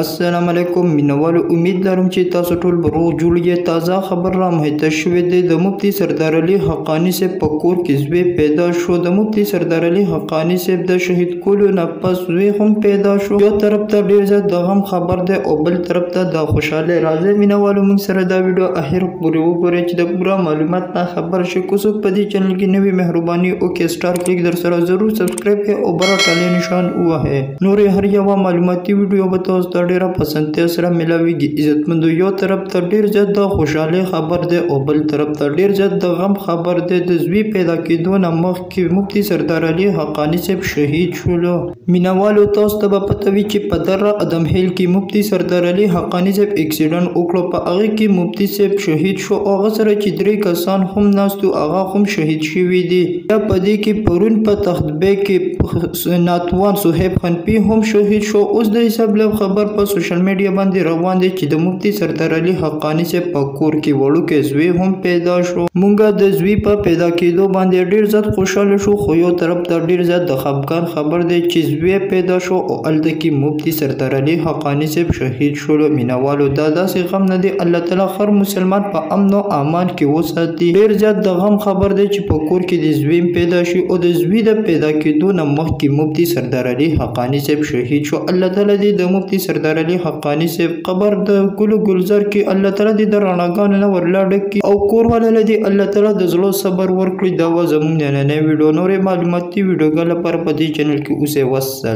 अस्सलाम वालेकुम मिनवाल उम्मीद लरम چې تاسو ټول بروغ جوړیږئ تازه خبر را مهته شوې ده د مفتی سردار علي حقانی سے پکور کې زوی پیدا شو د مفتی سردار علي حقانی سے د شهید کولو نه پس زوی هم پیدا شو یو طرف ته ډیر زیات د غم خبر ده او بل طرف ته د خوشاله راځي مینوالو موږ سره دا ویډیو اخر پورې وګورئ چې د پوره معلومات نه خبر شي کو څوک په دې چینل کې نوې مهرباني او کې سٹار کلیک در سره ضرور سبسکرایب کړئ او بل ټاله نشان ووهئ نورې هر یو معلوماتي ویډیو به تاسو ډیره پسندتیا سره ملاویږي عزتمندو یو طرف ته ډیر زیات د خوشاله خبر ده او بل طرف ته ډیر زیات د غم خبر ده د زوی پیدا کېدو نه مخکې مفتی سردار علي حقانی صاحب شهید شولو مینوالو تاسو ته به پته وي چې په دره ادم هیل کې مفتی سردار علي حقانی صاحب اکسیډنټ وکړو په هغه کې مفتی صاحب شهید شو او هغه سره چې درې کسان هم ناستو هغه هم شهید شوي دي یا په دې کې پرون په تختبه کې ناتوان صہیب خنپی هم شهید شو اوس د حساب له خبر په سوشل میډیا باندې روان دي چې د مفتی سردار علي حقانی سے پکور کې وړوکې زوی هم پیدا شو مونږه د زوی په پیدا کېدو باندې ډیر زیات خوشاله شو خو یو طرف ته ډیر زیات د خفګان خبر دی چې زوی پیدا شو او الته کې مفتی سردار علي حقانی سے شهید شو مینوالو دا داسې غم نه دی الله تعالی هر مسلمان په امن او امان کې وساتي ډیر زیات د غم خبر دی چې پکور کې د زوی پیدا شي او د زوی د پیدا کېدو نه مخکې مفتی سردار علي حقانی سے شهید شو الله تعالی دې د مفتی سردار علي حقانی سے قبر د ګلو گلزار کې الله تعالی دې د رڼاګانو نه ورلاړ کی او کور ولله دې الله تعالی د زړه صبر ورکړي دا و زموږ نن نه ویډیو نورې معلوماتي ویډیوګانو لپاره په دې چینل کې اوسه وصل